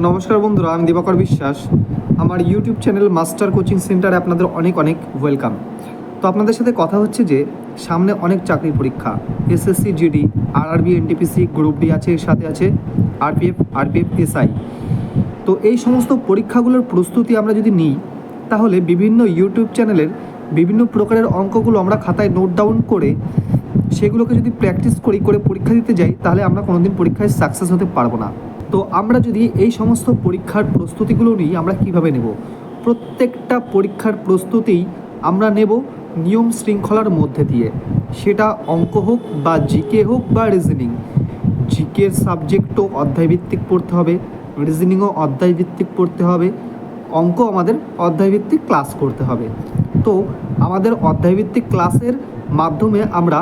নমস্কার বন্ধুরা, আমি দিবাকর বিশ্বাস। আমার ইউটিউব চ্যানেল মাস্টার কোচিং সেন্টারে আপনাদের অনেক অনেক ওয়েলকাম। তো আপনাদের সাথে কথা হচ্ছে যে সামনে অনেক চাকরির পরীক্ষা, SSC GD, RRB, NTPC, group D আছে, এর সাথে আছে আরপিএফ এসআই। তো এই সমস্ত পরীক্ষাগুলোর প্রস্তুতি আমরা যদি নিই, তাহলে বিভিন্ন ইউটিউব চ্যানেলের বিভিন্ন প্রকারের অঙ্কগুলো আমরা খাতায় নোট ডাউন করে সেগুলোকে যদি প্র্যাকটিস করে পরীক্ষা দিতে যাই, তাহলে আমরা কোনোদিন পরীক্ষায় সাকসেস হতে পারবো না। তো আমরা যদি এই সমস্ত পরীক্ষার প্রস্তুতিগুলো নিই, আমরা কিভাবে নেব? প্রত্যেকটা পরীক্ষার প্রস্তুতিই আমরা নেব নিয়ম শৃঙ্খলার মধ্যে দিয়ে। সেটা অঙ্ক হোক বা জিকে হোক বা রিজনিং। জিকের সাবজেক্টও অধ্যায়ভিত্তিক পড়তে হবে, রিজনিংও অধ্যায়ভিত্তিক পড়তে হবে, অঙ্ক আমাদের অধ্যায়ভিত্তিক ক্লাস করতে হবে। তো আমাদের অধ্যায়ভিত্তিক ক্লাসের মাধ্যমে আমরা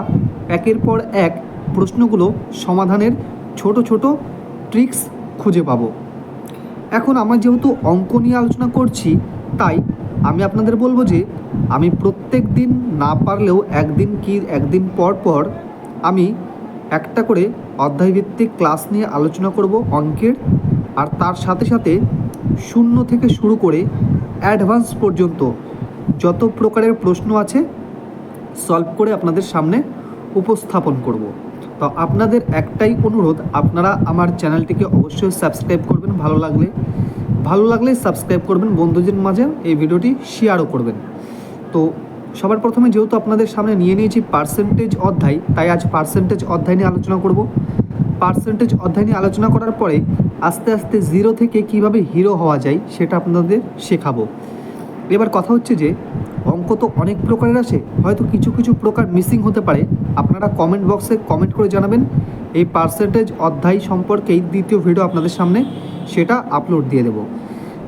একের পর এক প্রশ্নগুলো সমাধানের ছোট ছোট ট্রিক্স খুঁজে পাবো। এখন আমরা যেহেতু অঙ্ক নিয়ে আলোচনা করছি, তাই আমি আপনাদের বলবো যে আমি প্রত্যেক দিন না পারলেও একদিন পর পর আমি একটা করে অধ্যায়ভিত্তিক ক্লাস নিয়ে আলোচনা করব অঙ্কের, আর তার সাথে সাথে শূন্য থেকে শুরু করে অ্যাডভান্স পর্যন্ত যত প্রকারের প্রশ্ন আছে সলভ করে আপনাদের সামনে উপস্থাপন করব। তো আপনাদের একটাই অনুরোধ, আপনারা আমার চ্যানেলটিকে অবশ্যই সাবস্ক্রাইব করবেন। ভালো লাগলে সাবস্ক্রাইব করবেন, বন্ধুদের মাঝে এই ভিডিওটি শেয়ারও করবেন। তো সবার প্রথমে যেহেতু আপনাদের সামনে নিয়ে নিয়েছি পার্সেন্টেজ অধ্যায়, তাই আজ পার্সেন্টেজ অধ্যায় নিয়ে আলোচনা করব। পার্সেন্টেজ অধ্যায় নিয়ে আলোচনা করার পরে আস্তে আস্তে জিরো থেকে কিভাবে হিরো হওয়া যায় সেটা আপনাদের শেখাবো। এবার কথা হচ্ছে যে অঙ্ক তো অনেক প্রকারের আছে, হয়তো কিছু কিছু প্রকার মিসিং হতে পারে। আপনারা কমেন্ট বক্সে কমেন্ট করে জানাবেন। এই পার্সেন্টেজ অধ্যায় সম্পর্কেই দ্বিতীয় ভিডিও আপনাদের সামনে সেটা আপলোড দিয়ে দেব।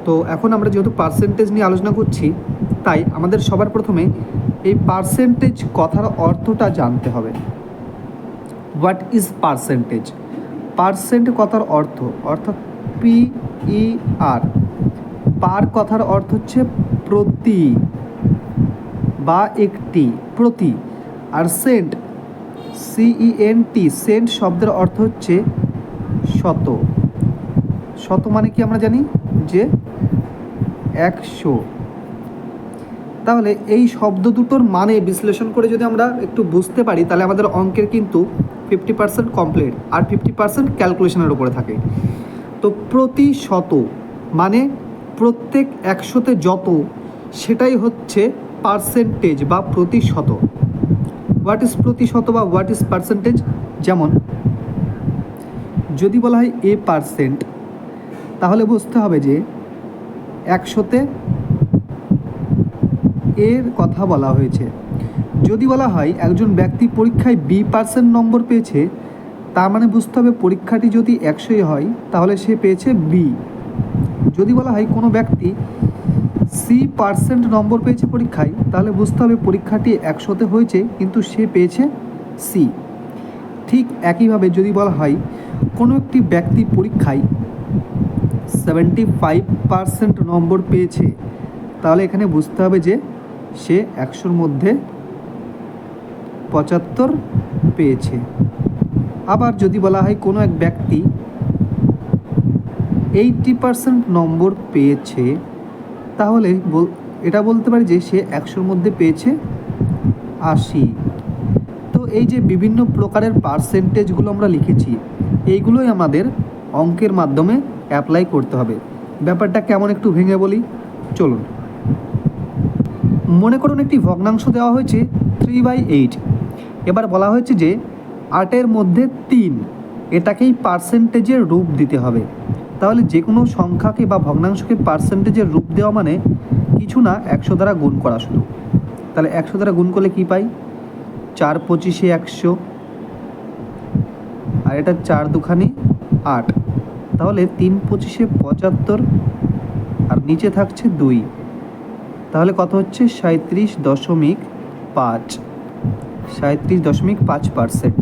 তো এখন আমরা যেহেতু পার্সেন্টেজ নিয়ে আলোচনা করছি, তাই আমাদের সবার প্রথমে এই পার্সেন্টেজ কথার অর্থটা জানতে হবে। What is percentage? পার্সেন্ট কথার অর্থাৎ PER, পার কথার অর্থ হচ্ছে প্রতি বা একটি, প্রতি। আর সেন্ট, CENT, সেন্ট শব্দের অর্থ হচ্ছে শত। শত মানে কি আমরা জানি যে 100। তাহলে এই শব্দ দুটোর মানে বিশ্লেষণ করে যদি আমরা একটু বুঝতে পারি, তাহলে আমাদের অঙ্কের কিন্তু 50% কমপ্লিট, আর 50% ক্যালকুলেশনের উপরে থাকে। তো প্রতি শত মানে প্রত্যেক 100তে যত, সেটাই হচ্ছে পার্সেন্টেজ বা প্রতিশত। হোয়াট ইজ প্রতিশত বা হোয়াট ইজ পার্সেন্টেজ? যেমন যদি বলা হয় A%, তাহলে বুঝতে হবে যে 100তে এর কথা বলা হয়েছে। যদি বলা হয় একজন ব্যক্তি পরীক্ষায় B% নম্বর পেয়েছে, তার মানে বুঝতে হবে পরীক্ষাটি যদি 100 হয় তাহলে সে পেয়েছে B। যদি বলা হয় কোনো ব্যক্তি C% নম্বর পেয়েছে পরীক্ষায়, তাহলে বুঝতে হবে পরীক্ষাটি 100তে হয়েছে কিন্তু সে পেয়েছে C। ঠিক একইভাবে যদি বলা হয় কোনো একটি ব্যক্তি পরীক্ষায় 75% নম্বর পেয়েছে, তাহলে এখানে বুঝতে হবে যে সে 100-র মধ্যে 75 পেয়েছে। আবার যদি বলা হয় কোনো এক ব্যক্তি 80% নম্বর পেয়েছে, তাহলে এটা বলতে পারি যে সে 100-র মধ্যে পেয়েছে 80। তো এই যে বিভিন্ন প্রকারের পার্সেন্টেজগুলো আমরা লিখেছি, এইগুলোই আমাদের অঙ্কের মাধ্যমে অ্যাপ্লাই করতে হবে। ব্যাপারটা কেমন একটু ভেঙে বলি, চলুন। মনে করুন একটি ভগ্নাংশ দেওয়া হয়েছে 3/8। এবার বলা হয়েছে যে 8-এর মধ্যে 3, এটাকেই পার্সেন্টেজের রূপ দিতে হবে। তাহলে যে কোনো সংখ্যাকে বা ভগ্নাংশকে পার্সেন্টেজের রূপ দেওয়া মানে কিছু না, 100 দ্বারা গুণ করা শুধু। তাহলে 100 দ্বারা গুণ করলে কি পাই? 4×25 100, আর এটা 4×2 8। তাহলে 3×25 75, আর নিচে থাকছে 2, তাহলে কত হচ্ছে? 37.5%।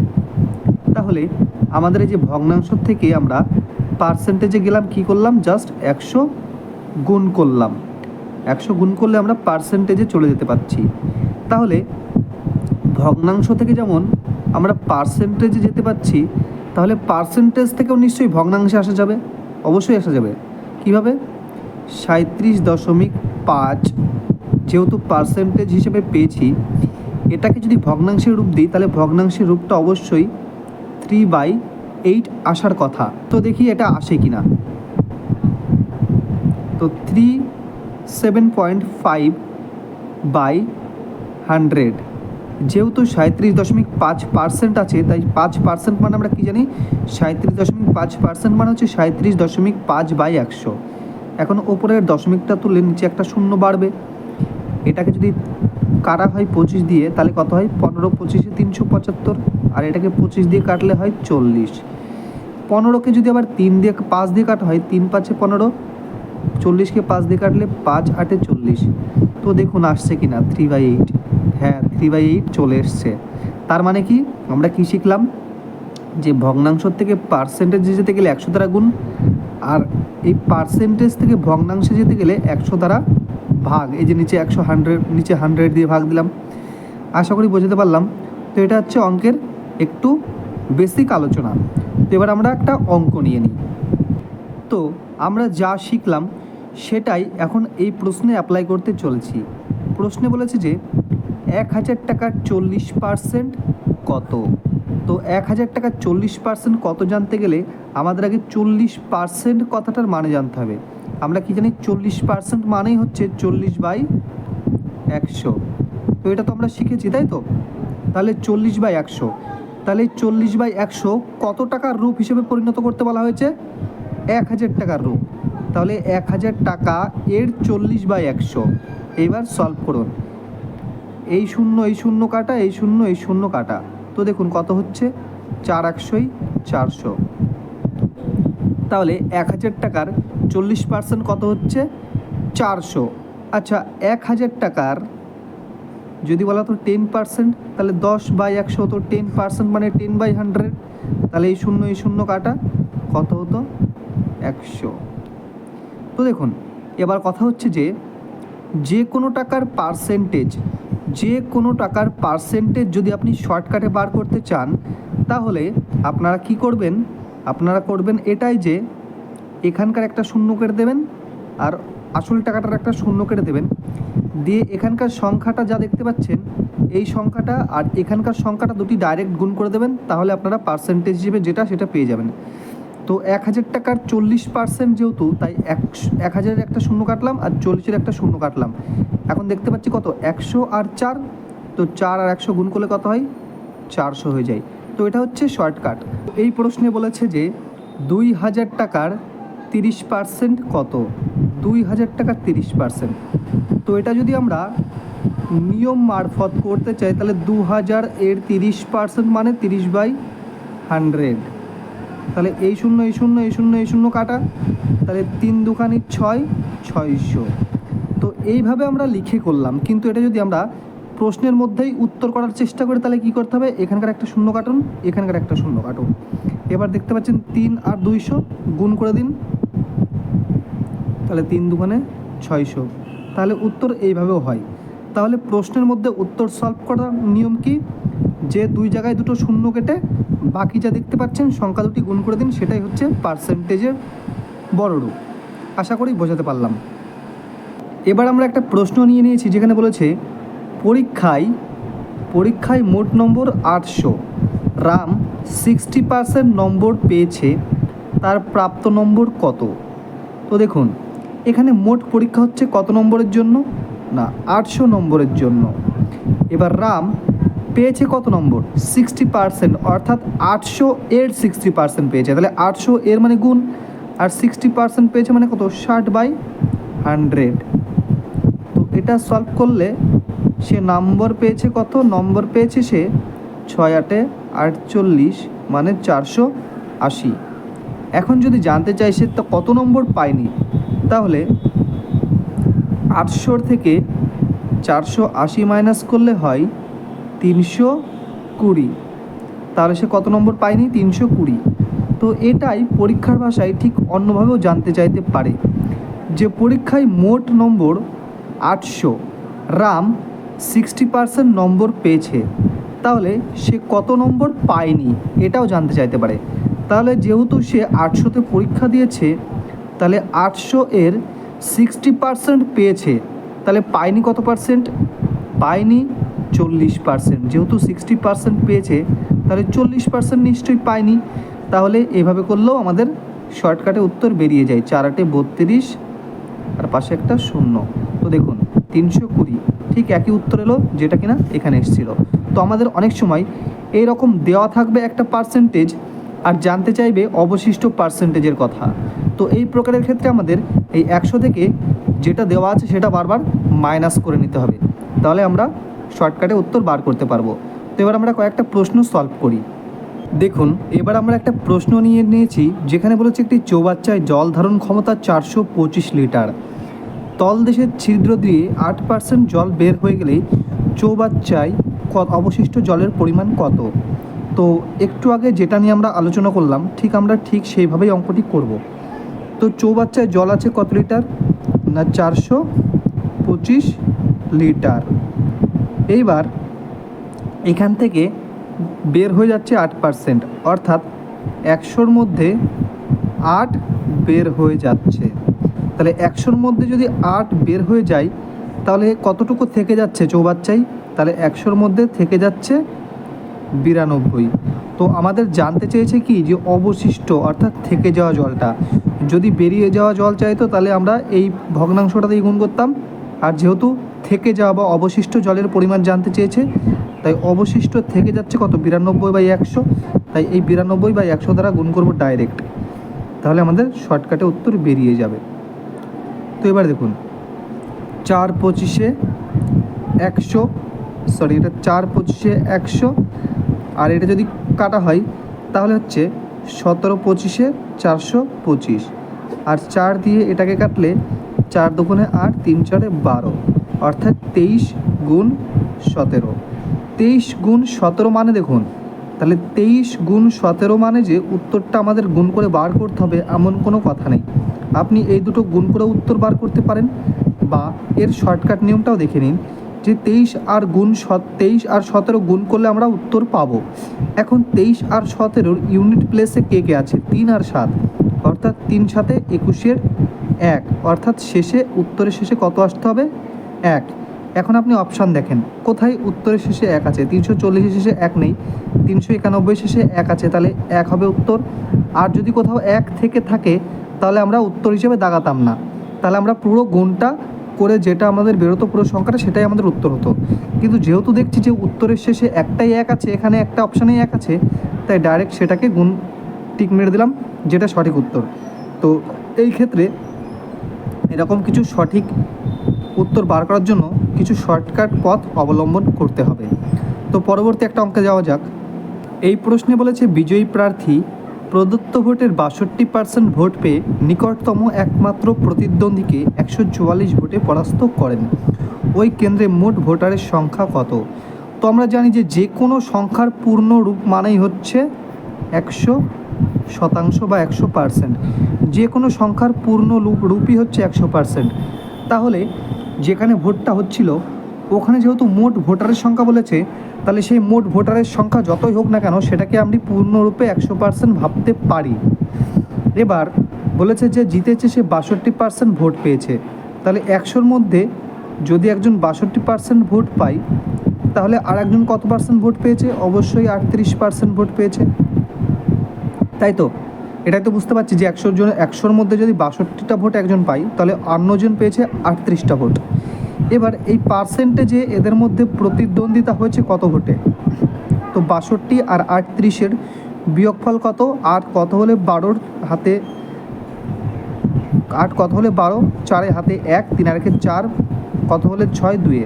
তাহলে আমাদের এই যে ভগ্নাংশ থেকে আমরা পার্সেন্টেজে গেলাম, কি করলাম? জাস্ট 100 গুণ করলাম। 100 গুণ করলে আমরা পার্সেন্টেজে চলে যেতে পারছি। তাহলে ভগ্নাংশ থেকে যেমন আমরা পার্সেন্টেজে যেতে পারছি, তাহলে পার্সেন্টেজ থেকেও নিশ্চয়ই ভগ্নাংশে আসা যাবে, অবশ্যই আসা যাবে। কীভাবে? 37.5 যেহেতু পার্সেন্টেজ হিসেবে পেয়েছি, এটাকে যদি ভগ্নাংশের রূপ দিই তাহলে ভগ্নাংশের রূপটা অবশ্যই 3/8 আসার কথা। তো দেখি এটা আসে কি না। তো 37.5/100, যেহেতু 37.5% আছে তাই 5% মানে আমরা কি জানি, 37.5% মানে হচ্ছে 37.5/100। এখন ওপরের দশমিকটা তুললে নিচে একটা শূন্য বাড়বে। এটাকে যদি কাটা হয় 25 দিয়ে তাহলে কত হয়? 15 25 375, আর এটাকে 25 দিয়ে কাটলে হয় 40। 15কে যদি আবার 5 দিয়ে কাটা হয়, 3 5 15, 40কে 5 দিয়ে কাটলে 5 8 40। তো দেখুন আসছে কি না 3/8। হ্যাঁ, 3/8 চলে এসছে। তার মানে কি আমরা কি শিখলাম? যে ভগ্নাংশ থেকে পার্সেন্টেজে যেতে গেলে 100 দ্বারা গুণ, আর এই পার্সেন্টেজ থেকে ভগ্নাংশে যেতে গেলে 100 দ্বারা ভাগ। এই যে নিচে 100 নিচে 100 দিয়ে ভাগ দিলাম। আশা করি বোঝাতে পারলাম। তো এটা হচ্ছে অঙ্কের একটু বেসিক আলোচনা। তো এবার আমরা একটা অঙ্ক নিয়ে নিই। তো আমরা যা শিখলাম সেটাই এখন এই প্রশ্নে অ্যাপ্লাই করতে চলেছি। প্রশ্নে বলেছে যে 1000 টাকার 40% কত? তো 1000 টাকার 40% কত জানতে গেলে আমাদের আগে 40% কথাটার মানে জানতে হবে। আমরা কি জানি 40% মানেই হচ্ছে 40/100। তো এটা তো আমরা শিখেছি, তাই তো? তাহলে 40/100, তাহলে 40/100 কত টাকার রূপ হিসেবে পরিণত করতে বলা হয়েছে? 1000 টাকার রূপ। তাহলে 1000 টাকা এর 40/100। এইবার সলভ করুন। এই শূন্য কাটা, এই শূন্য কাটা। তো দেখুন কত হচ্ছে? 4 100 400। তাহলে 1000 টাকার 40% কত হচ্ছে? 400। আচ্ছা, 1000 টাকার যদি বলা তো 10%, তাহলে 10/100, তো 10% মানে 10/100। তাহলে এই শূন্য কাটা, কত হতো? 100। তো দেখুন এবার কথা হচ্ছে যে কোনো টাকার পার্সেন্টেজ যদি আপনি শর্টকাটে বার করতে চান তাহলে আপনারা কি করবেন? আপনারা করবেন এটাই যে এখানকার একটা শূন্য কেটে দেবেন আর আসল টাকাটার একটা শূন্য কেটে দেবেন, দিয়ে এখানকার সংখ্যাটা যা দেখতে পাচ্ছেন এই সংখ্যাটা আর এখানকার সংখ্যাটা দুটি ডাইরেক্ট গুণ করে দেবেন, তাহলে আপনারা পার্সেন্টেজ হিসেবে যেটা সেটা পেয়ে যাবেন। তো 1000 টাকার 40% যেহেতু, তাই 1000-এর একটা শূন্য কাটলাম আর 40-এর একটা শূন্য কাটলাম। এখন দেখতে পাচ্ছি কত? 100 আর 4। তো 4 আর 100 গুণ করলে কত হয়? 400 হয়ে যায়। তো এটা হচ্ছে শর্টকাট। এই প্রশ্নে বলেছে যে 2000 টাকার 30% কত? 2000 টাকার 30%। তো এটা যদি আমরা নিয়ম মারফত করতে চাই তাহলে 2000 এর 30% মানে 30/100। তাহলে এই শূন্য কাটা, তাহলে 3 দুখানি 6 600। তো এইভাবে আমরা লিখে করলাম, কিন্তু এটা যদি আমরা প্রশ্নের মধ্যেই উত্তর করার চেষ্টা করি তাহলে কী করতে হবে? এখানকার একটা শূন্য কাটুন, এখানকার একটা শূন্য কাটুন। এবার দেখতে পাচ্ছেন 3 আর 200 গুণ করে দিন, তাহলে 3 দুখানে 600। তাহলে উত্তর এইভাবেও হয়। তাহলে প্রশ্নের মধ্যে উত্তর সলভ করার নিয়ম কি? যে দুই জায়গায় দুটো শূন্য কেটে বাকি যা দেখতে পাচ্ছেন সংখ্যা দুটি গুণ করে দিন, সেটাই হচ্ছে পার্সেন্টেজের বড় রূপ। আশা করি বোঝাতে পারলাম। এবার আমরা একটা প্রশ্ন নিয়ে নিয়েছি যেখানে বলেছে পরীক্ষায় মোট নম্বর 800, রাম 60% নম্বর পেয়েছে, তার প্রাপ্ত নম্বর কত? তো দেখুন এখানে মোট পরীক্ষা হচ্ছে কত নম্বরের জন্য? না, 800 নম্বরের জন্য। এবার রাম পেয়েছে কত নম্বর? 60%, অর্থাৎ 800 এর 60% পেয়েছে। তাহলে 800 এর মানে গুণ, আর 60% পেয়েছে মানে কত? 60/100। তো এটা সলভ করলে সে নম্বর পেয়েছে কত? নম্বর পেয়েছে সে 6 8 48 মানে 480। এখন যদি জানতে চাই সে তো কত নম্বর পায়নি, তাহলে 800 থেকে 480 মাইনাস করলে হয় 320। তাহলে সে কত নম্বর পায়নি? 320। তো এটাই পরীক্ষার ভাষায় ঠিক অন্যভাবেও জানতে চাইতে পারে যে পরীক্ষায় মোট নম্বর 800, রাম 60% নম্বর পেয়েছে, তাহলে সে কত নম্বর পায়নি এটাও জানতে চাইতে পারে। তাহলে যেহেতু সে 800তে পরীক্ষা দিয়েছে তাহলে 800 এর 60% পেয়েছে, তাহলে পায়নি কত পার্সেন্ট? পায়নি 40%। যেহেতু 60% পেয়েছে তাহলে 40% নিশ্চয়ই পায়নি। তাহলে এভাবে করলেও আমাদের শর্টকাটে উত্তর বেরিয়ে যায়, 4 × 8 = 32 আর পাশে একটা শূন্য। তো দেখুন 320 ঠিক একই উত্তর এলো যেটা কিনা এখানে এসেছিলো। তো আমাদের অনেক সময় এই রকম দেওয়া থাকবে একটা পার্সেন্টেজ আর জানতে চাইবে অবশিষ্ট পার্সেন্টেজের কথা। তো এই প্রকারের ক্ষেত্রে আমাদের এই 100 থেকে যেটা দেওয়া আছে সেটা বারবার মাইনাস করে নিতে হবে, তাহলে আমরা শর্টকাটে উত্তর বার করতে পারবো। তো এবার আমরা কয়েকটা প্রশ্ন সলভ করি। দেখুন এবার আমরা একটা প্রশ্ন নিয়েছি, যেখানে বলেছে একটি চৌবাচ্চায় জল ধারণ ক্ষমতা 425 লিটার। তলদেশের ছিদ্র দিয়ে 8% জল বের হয়ে গেলে চৌবাচ্চায় অবশিষ্ট জলের পরিমাণ কত? তো একটু আগে যেটা নিয়ে আমরা আলোচনা করলাম আমরা ঠিক সেইভাবেই অঙ্কটি করব। তো চৌবাচ্চায় জল আছে কত লিটার? না 425 লিটার। এইবার এখান থেকে বের হয়ে যাচ্ছে 8%, অর্থাৎ 100-র মধ্যে 8 বের হয়ে যাচ্ছে। তাহলে 100-র মধ্যে যদি 8 বের হয়ে যায় তাহলে কতটুকু থেকে যাচ্ছে চৌবাচ্চায়? তাহলে 100-র মধ্যে থেকে যাচ্ছে 92। তো আমাদের জানতে চেয়েছে কি যে অবশিষ্ট অর্থাৎ থেকে যাওয়া জলটা। যদি বেরিয়ে যাওয়া জল চাইতো তাহলে আমরা এই ভগ্নাংশটাতেই গুণ করতাম, আর যেহেতু থেকে যাওয়া বা অবশিষ্ট জলের পরিমাণ জানতে চেয়েছে তাই অবশিষ্ট থেকে যাচ্ছে কত? 92/100। তাই এই 92/100 দ্বারা গুণ করব ডাইরেক্ট, তাহলে আমাদের শর্টকাটে উত্তর বেরিয়ে যাবে। তো এবার দেখুন 4 × 25 = 100, সরি এটা 4 × 25 = 100, আর এটা যদি কাটা হয় তাহলে হচ্ছে 17 × 25 = 425, আর 4 দিয়ে এটাকে কাটলে 4 × 2 = 8, 3 × 4 = 12, অর্থাৎ 23 × 17। 23 × 17 মানে দেখুন, তাহলে 23 × 17 মানে যে উত্তরটা আমাদের গুণ করে বার করতে হবে এমন কোনো কথা নেই। আপনি এই দুটো গুণ করে উত্তর বার করতে পারেন, বা এর শর্টকাট নিয়মটাও দেখে নিন যে 23 আর 17 গুণ করলে আমরা উত্তর পাবো। এখন 23 আর 17-র ইউনিট প্লেসে কে কে আছে? 3 আর 7, অর্থাৎ 3 × 7 = 21, অর্থাৎ শেষে উত্তরের শেষে কত আসতে হবে? 1। এখন আপনি অপশান দেখেন কোথায় উত্তরের শেষে 1 আছে? 340-এর শেষে 1 নেই, 391-এর শেষে 1 আছে, তাহলে 1 হবে উত্তর। আর যদি কোথাও 1 থেকে থাকে তাহলে আমরা উত্তর হিসেবে দাগাতাম না, তাহলে আমরা পুরো গুণটা করে যেটা আমাদের বেরোতো পুরো সংখ্যাটা সেটাই আমাদের উত্তর হতো। কিন্তু যেহেতু দেখছি যে উত্তরের শেষে একটাই 1 আছে, এখানে একটা অপশানেই 1 আছে, তাই ডাইরেক্ট সেটাকে গুণ টিক মেরে দিলাম, যেটা সঠিক উত্তর। তো এই ক্ষেত্রে এরকম কিছু সঠিক উত্তর বার করার জন্য কিছু শর্টকাট পথ অবলম্বন করতে হবে। তো পরবর্তী একটা অঙ্কে যাওয়া যাক। এই প্রশ্নে বলেছে বিজয়ী প্রার্থী প্রদত্ত ভোটের 62% ভোট পেয়ে নিকটতম একমাত্র প্রতিদ্বন্দ্বীকে 144 ভোটে পরাস্ত করেন। ওই কেন্দ্রে মোট ভোটারের সংখ্যা কত? তো আমরা জানি যে কোনো সংখ্যার পূর্ণ রূপ মানেই হচ্ছে 100% বা 100%। যে কোনো সংখ্যার পূর্ণ রূপই হচ্ছে 100%। তাহলে যেখানে ভোটটা হচ্ছিল ওখানে যেহেতু মোট ভোটারের সংখ্যা বলেছে, তাহলে সেই মোট ভোটারের সংখ্যা যতই হোক না কেন সেটাকে আমরা পূর্ণরূপে 100% ভাবতে পারি। এবার বলেছে যে জিতেছে সে 62% ভোট পেয়েছে, তাহলে 100-র মধ্যে যদি একজন 62% ভোট পায় তাহলে আর একজন কত পার্সেন্ট ভোট পেয়েছে? অবশ্যই 38% ভোট পেয়েছে, তাই তো? এটাই তো বুঝতে পারছি যে 100-র মধ্যে যদি 62টা ভোট একজন পায় তাহলে অন্যজন পেয়েছে 38টা ভোট। এবার এই পার্সেন্টেজে এদের মধ্যে প্রতিদ্বন্দ্বিতা হয়েছে কত ভোটে? তো 62 আর 38-এর বিয়োগফল কত? 8 কত হলে 12-র হাতে 8 কত হলে 12, 4-এ হাতে 1, 3 আর 4 কত হলে 6, 2-এ,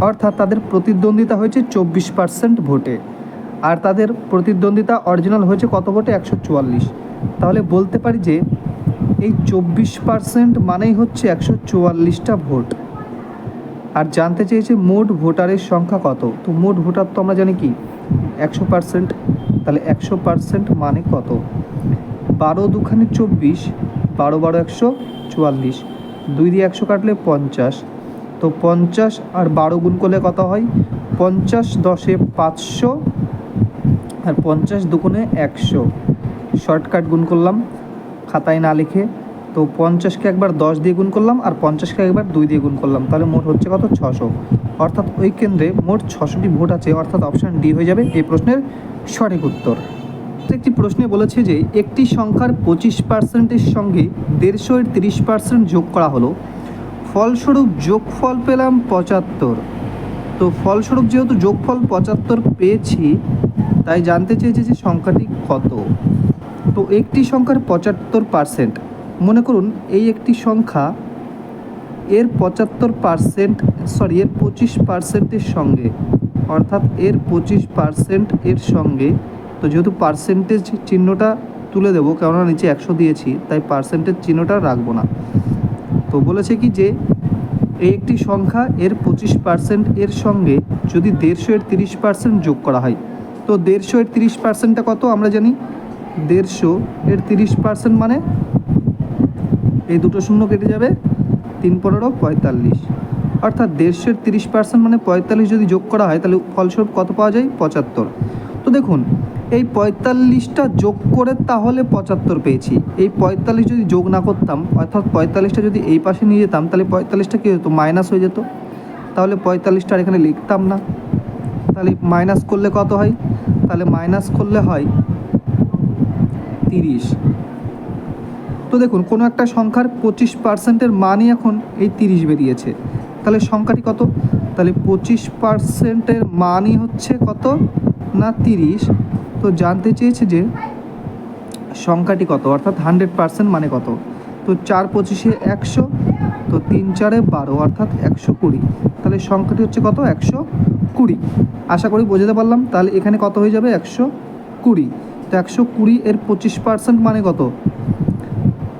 অর্থাৎ তাদের প্রতিদ্বন্দ্বিতা হয়েছে 24% ভোটে। আর তাদের প্রতিদ্বন্দ্বিতা অরিজিনাল হয়েছে কত ভোটে? 144। তাহলে বলতে পারি যে এই 24% মানেই হচ্ছে 144টা ভোট। আর জানতে চেয়েছে মোট ভোটারের সংখ্যা কত? তো মোট ভোটার তো আমরা জানি কি 100%, তাহলে 100% মানে কত? 12 × 2 = 24, 12 × 12 = 144, 2 দিয়ে 100 কাটলে 50। তো 50 আর 12 গুণ করলে কত হয়? 50 × 10 = 500, আর 50 × 2 = 100। শর্টকাট গুণ করলাম খাতায় না লিখে, তো 50কে একবার 10 দিয়ে গুণ করলাম আর 50কে একবার 2 দিয়ে গুণ করলাম, তাহলে মোট হচ্ছে কত 600। অর্থাৎ ওই কেন্দ্রে মোট 600টি ভোট আছে, অর্থাৎ অপশান ডি হয়ে যাবে এই প্রশ্নের সঠিক উত্তর। একটি প্রশ্নে বলেছে যে একটি সংখ্যার 25%-এর সঙ্গে 150-এর 30% যোগ করা হলো, ফলস্বরূপ যোগফল পেলাম 75। তো ফলস্বরূপ যেহেতু যোগফল 75 পেয়েছি, তাই জানতে চেয়েছে যে সংখ্যাটি কত। তো একটি সংখ্যার 75%, মনে করুন এই একটি সংখ্যা এর 25%-এর সঙ্গে, অর্থাৎ এর 25% এর সঙ্গে, তো যেহেতু পার্সেন্টেজ চিহ্নটা তুলে দেবো, কেননা নিচে 100 দিয়েছি, তাই পার্সেন্টেজ চিহ্নটা রাখবো না। তো বলেছে কি যে এই একটি সংখ্যা এর 25% এর সঙ্গে যদি 150-এর 30% যোগ করা হয়, তো 150-এর 30%টা কত আমরা জানি, 150-এর 30% মানে এই দুটো শূন্য কেটে যাবে, 3 15 45, অর্থাৎ 150-এর 30% মানে 45 যদি যোগ করা হয় তাহলে ফলস্বরূপ কত পাওয়া যায় 75। তো দেখুন এই 45টা যোগ করে তাহলে 75 পেয়েছি। এই 45 যদি যোগ না করতাম, অর্থাৎ 45টা যদি এই পাশে নিয়ে যেতাম, তাহলে 45টা কী হতো, মাইনাস হয়ে যেত। তাহলে 45টা এখানে লিখতাম না, তাহলে মাইনাস করলে কত হয়, তাহলে মাইনাস করলে হয় 30। তো দেখুন কোনো একটা সংখ্যার 25%-এর মানই এখন এই 30 বেরিয়েছে, তাহলে সংখ্যাটি কত, তাহলে 25%-এর মানই হচ্ছে কত না 30। তো জানতে চেয়েছে যে সংখ্যাটি কত, অর্থাৎ 100% মানে কত। তো 4 25-এ 100, তো 3 4-এ 12, অর্থাৎ 120। তাহলে সংখ্যাটি হচ্ছে কত 120। আশা করি বোঝাতে পারলাম। তাহলে এখানে কত হয়ে যাবে 120। তো 120 এর 25% মানে কত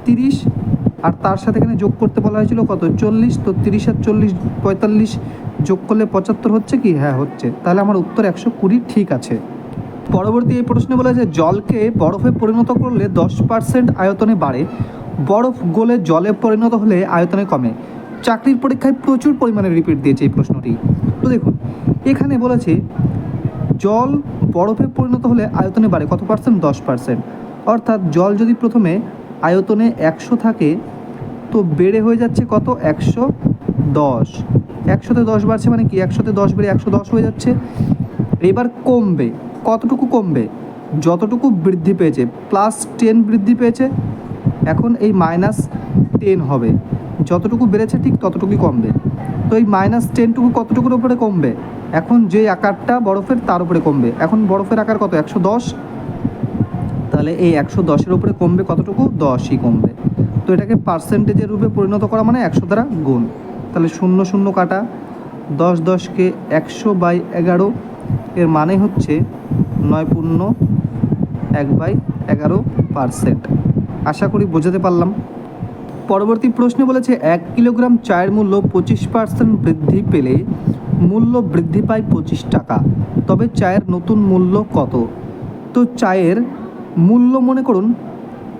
30, আর তার সাথে এখানে যোগ করতে বলা হয়েছিল কত 40। তো 30 আর 40 45 যোগ করলে 75 হচ্ছে কি, হ্যাঁ হচ্ছে। তাহলে আমার উত্তর 120 ঠিক আছে। পরবর্তী এই প্রশ্নে বলা যায় জলকে বরফে পরিণত করলে 10% আয়তনে বাড়ে, বরফ গলে জলে পরিণত হলে আয়তনে কমে। চাকরির পরীক্ষায় প্রচুর পরিমাণে রিপিট দিয়েছে এই প্রশ্নটি। তো দেখুন এখানে বলেছে জল বরফে পরিণত হলে আয়তনে বাড়ে কত পার্সেন্ট, 10%। অর্থাৎ জল যদি প্রথমে আয়তনে 100 থাকে, তো বেড়ে হয়ে যাচ্ছে কত 110। 100-তে 10 বাড়ছে মানে কি 100-তে 10 বেড়ে 110 হয়ে যাচ্ছে। এবার কমবে, কতটুকু কমবে, যতটুকু বৃদ্ধি পেয়েছে, +10 বৃদ্ধি পেয়েছে, এখন এই -10 হবে। যতটুকু বেড়েছে ঠিক ততটুকুই কমবে। তো এই -10টুকু কতটুকুর উপরে কমবে, এখন যে আকারটা বরফের তার উপরে কমবে। এখন বরফের আকার কত 110, তাহলে এই 110-এর উপরে কমবে কতটুকু, 10ই কমবে। তো এটাকে পার্সেন্টেজের রূপে পরিণত করা মানে 100 দ্বারা গুণ। তাহলে 0 0 কাটা, 10 10কে 100/11, এর মানে হচ্ছে 9 1/11%। আশা করি বোঝাতে পারলাম। পরবর্তী প্রশ্নে বলেছে 1 কিলোগ্রাম চায়ের মূল্য 25% বৃদ্ধি পেলে মূল্য বৃদ্ধি পায় 25 টাকা, তবে চায়ের নতুন মূল্য কত। তো চায়ের মূল্য মনে করুন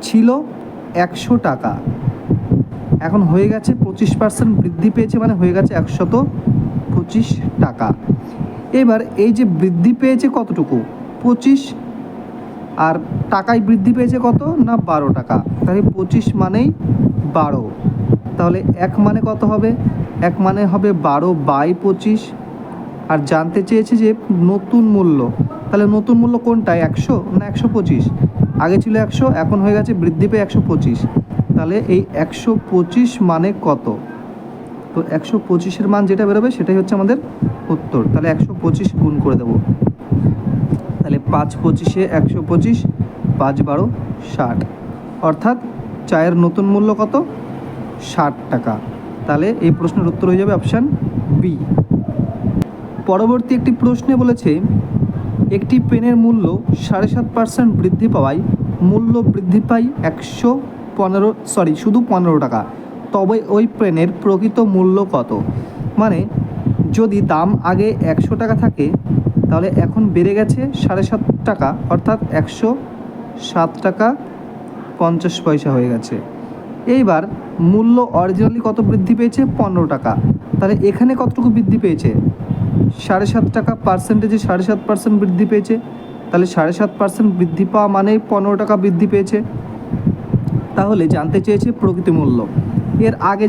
ছিল 100 টাকা, এখন হয়ে গেছে 25% বৃদ্ধি পেয়েছে মানে হয়ে গেছে 125 টাকা। এবার এই যে বৃদ্ধি পেয়েছে কতটুকু 25, আর টাকায় বৃদ্ধি পেয়েছে কত না 12 টাকা, তাহলে 25 মানেই 12। তাহলে 1 মানে কত হবে, 1 মানে হবে 12/25। আর জানতে চেয়েছে যে নতুন মূল্য, তাহলে নতুন মূল্য কোনটা 100 না 125, আগে ছিল 100 এখন হয়ে গেছে বৃদ্ধি পেয়ে 125। তাহলে এই 125 মানে কত, তো 125-এর মান যেটা বেরোবে সেটাই হচ্ছে আমাদের উত্তর। তাহলে 125 গুণ করে দেবো, তাহলে 5 25-এ 125, 5 12 60, অর্থাৎ চায়ের নতুন মূল্য কত 60 টাকা। তাহলে এই প্রশ্নের উত্তর হয়ে যাবে অপশান বি। পরবর্তী একটি প্রশ্নে বলেছে একটি পেনের মূল্য 7.5% বৃদ্ধি পাওয়ায় মূল্য বৃদ্ধি পায় 15 টাকা, তবে ওই পেনের প্রকৃত মূল্য কত। মানে যদি দাম আগে 100 টাকা থাকে, তাহলে এখন বেড়ে গেছে 7.5 টাকা, অর্থাৎ 107 টাকা 50 পয়সা হয়ে গেছে। এইবার মূল্য অরিজিনালি কত বৃদ্ধি পেয়েছে 15 টাকা, তাহলে এখানে কতটুকু বৃদ্ধি পেয়েছে 7.5 টাকা, পার্সেন্টেজে 7.5% বৃদ্ধি পেয়েছে। তাহলে 7.5% বৃদ্ধি পাওয়া মানে 15 টাকা বৃদ্ধি পেয়েছে। তাহলে জানতে চেয়েছে প্রকৃত মূল্য। এর আগে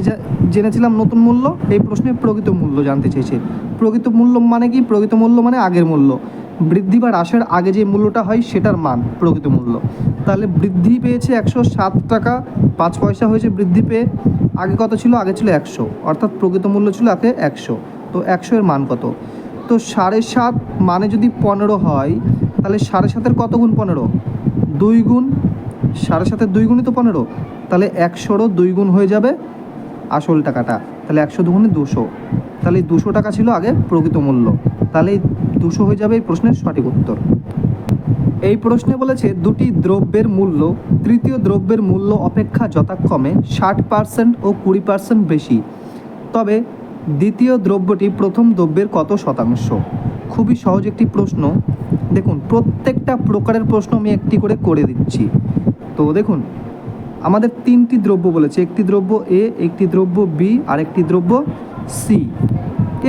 জেনেছিলাম নতুন মূল্য, এই প্রশ্নে প্রকৃত মূল্য জানতে চেয়েছে। প্রকৃত মূল্য মানে কি? প্রকৃত মূল্য মানে আগের মূল্য, বৃদ্ধি বা হ্রাসের আগে যে মূল্যটা হয় সেটার মান প্রকৃত মূল্য। তাহলে বৃদ্ধি পেয়েছে 107 টাকা 5 পয়সা হয়েছে বৃদ্ধি পেয়ে। আগে কত ছিল? আগে ছিল 100, অর্থাৎ প্রকৃত মূল্য ছিল আগে 100। তো 100 এর মান কত? তো 7.5 মানে যদি 15 হয়, তাহলে 7.5-এর কত গুণ 15? 2 গুণ। 7.5-এর 2 গুণই তো 15, তাহলে 100-রও 2 গুণ হয়ে যাবে আসল টাকাটা। তাহলে 100 দুগুণে 200, তাহলে 200 টাকা ছিল আগে প্রকৃত মূল্য। তাহলে 200 হয়ে যাবে এই প্রশ্নের সঠিক উত্তর। এই প্রশ্নে বলেছে দুটি দ্রব্যের মূল্য তৃতীয় দ্রব্যের মূল্য অপেক্ষা যথাক্রমে 60% ও 20% বেশি, তবে দ্বিতীয় দ্রব্যটি প্রথম দ্রব্যের কত শতাংশ? খুবই সহজ একটি প্রশ্ন। দেখুন, প্রত্যেকটা প্রকারের প্রশ্ন আমি একটি করে দিচ্ছি। তো দেখুন, আমাদের 3টি দ্রব্য বলেছে, একটি দ্রব্য এ, একটি দ্রব্য বি, আর একটি দ্রব্য সি।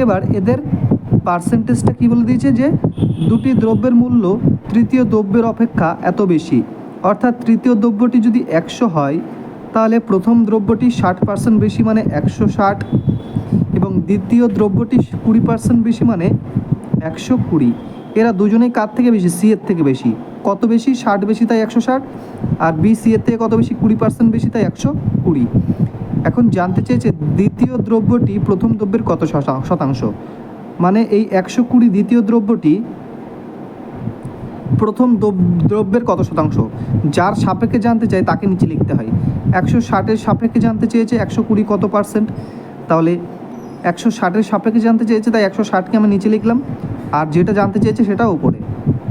এবার এদের পার্সেন্টেজটা কি বলে দিয়েছে যে দুটি দ্রব্যের মূল্য তৃতীয় দ্রব্যের অপেক্ষা এত বেশি, অর্থাৎ তৃতীয় দ্রব্যটি যদি 100 হয় তাহলে প্রথম দ্রব্যটি 60% বেশি মানে 160, এবং দ্বিতীয় দ্রব্যটি 20% বেশি মানে 120। এরা দুজনেই কার থেকে বেশি? সি এর থেকে বেশি। কত বেশি? 60 বেশি তাই 160, আর বি সি এর থেকে কত বেশি? 20% বেশি তাই 120। এখন জানতে চেয়েছে দ্বিতীয় দ্রব্যটি প্রথম দ্রব্যের কত শতাংশ, মানে এই 120 দ্বিতীয় দ্রব্যটি প্রথম দ্রব্যের কত শতাংশ। যার সাপেক্ষে জানতে চাই তাকে নিচে লিখতে হয়। 160-এর সাপেক্ষে জানতে চেয়েছে 120 কত পার্সেন্ট, তাহলে 160-এর সাপেক্ষে জানতে চেয়েছে তাই 160কে আমি নিচে লিখলাম, আর যেটা জানতে চেয়েছে সেটা উপরে।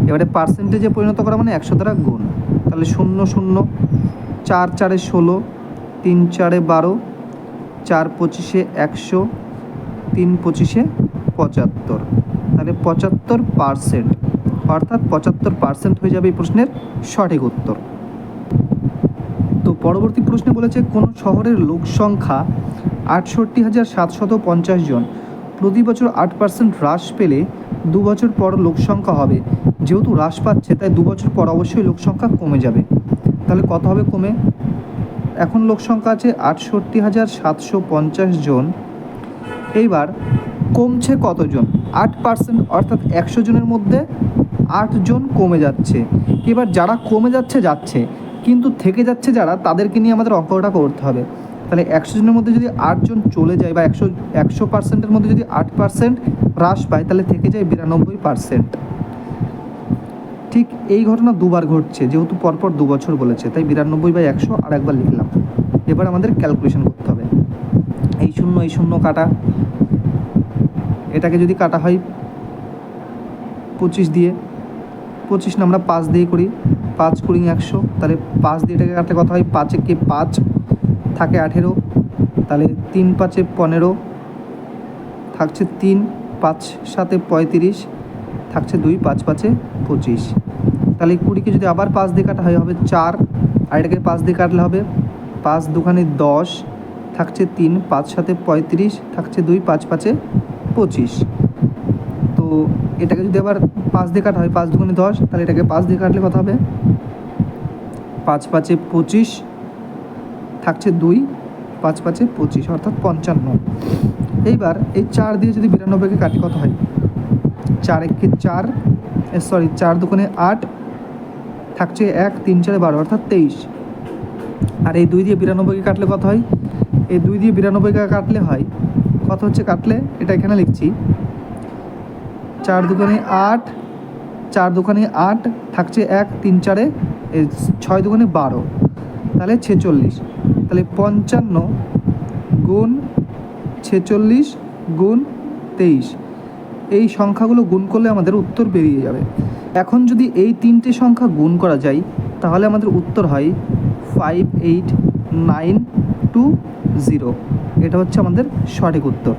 এবারে পার্সেন্টেজে পরিণত করা মানে 100 দ্বারা গুণ। তাহলে 0 0, 4 4 16, 3 4 12, 4 25 100, 3 25 75, তাহলে 75%, অর্থাৎ 75% হয়ে যাবে এই প্রশ্নের সঠিক উত্তর। তো পরবর্তী প্রশ্নে বলেছে কোন শহরের লোক সংখ্যা 68,750 জন, প্রতি বছর 8% হ্রাস পেলে 2 বছর পর লোক সংখ্যা হবে, যেহেতু হ্রাস পাচ্ছে তাই 2 বছর পর অবশ্যই লোক সংখ্যা কমে যাবে। তাহলে কত হবে কমে? এখন লোক সংখ্যা আছে 68,750 জন, এইবার কমছে কতজন? 8%, অর্থাৎ 100 জনের মধ্যে 8 জন কমে যাচ্ছে। এবার যারা কমে যাচ্ছে কিন্তু থেকে যাচ্ছে যারা, তাদেরকে নিয়ে আমাদের অঙ্কটা করতে হবে। তাহলে 100 জনের মধ্যে যদি 8 জন চলে যায় বা 100%-এর মধ্যে যদি 8% হ্রাস পায় তাহলে থেকে যায় 92%। ঠিক এই ঘটনা দুবার ঘটছে, যেহেতু পরপর 2 বছর বলেছে তাই 92/100 আর একবার লিখলাম। এবার আমাদের ক্যালকুলেশন করতে হবে। এই শূন্য কাটা, এটাকে যদি কাটা হয় 25 দিয়ে, 25 না আমরা 5 দিয়ে করি, 5 কুড়ি 100, তাহলে 5 দিয়ে এটাকে কাটলে কত হয়? 5 একে 5 থাকে 18, তাহলে 3 5 15 থাকছে 3, 5 7 35 থাকছে 2, 5 5 25। তাহলে 20-কে যদি আবার 5 দিয়ে কাটা হয় হবে 4, আর এটাকে 5 দিয়ে কাটলে হবে 5 দুখানে 10 থাকছে 3, 5 7 35 থাকছে 2, 5 5 25। তো এটাকে যদি আবার 5 দিয়ে কাটা হয় 5 দুগুণে 10, তাহলে এটাকে 5 দিয়ে কাটলে কত হবে? 5 5 25 থাকছে 2, 5 5 25, অর্থাৎ 55। এইবার এই 4 দিয়ে যদি 92-কে কাটি কত হয়? 4 একে 4, 4 দুগুণে 8 থাকছে 1, 3 4 12, অর্থাৎ 23। আর এই 2 দিয়ে 92-কে কাটলে কত হয়? এই 2 দিয়ে 92-কে কাটলে হয় কত হচ্ছে? কাটলে এটা এখানে লিখছি, 4 দুগুণে 8, 4 দুগুণে 8 থাকছে 1, 3 4 6 দুগুণে 12, তাহলে 46। তাহলে 55 গুণ 46 গুণ 23, এই সংখ্যাগুলো গুণ করলে আমাদের উত্তর বেরিয়ে যাবে। এখন যদি এই 3টে সংখ্যা গুণ করা যায় তাহলে আমাদের উত্তর হয় 58920। এটা হচ্ছে আমাদের সঠিক উত্তর।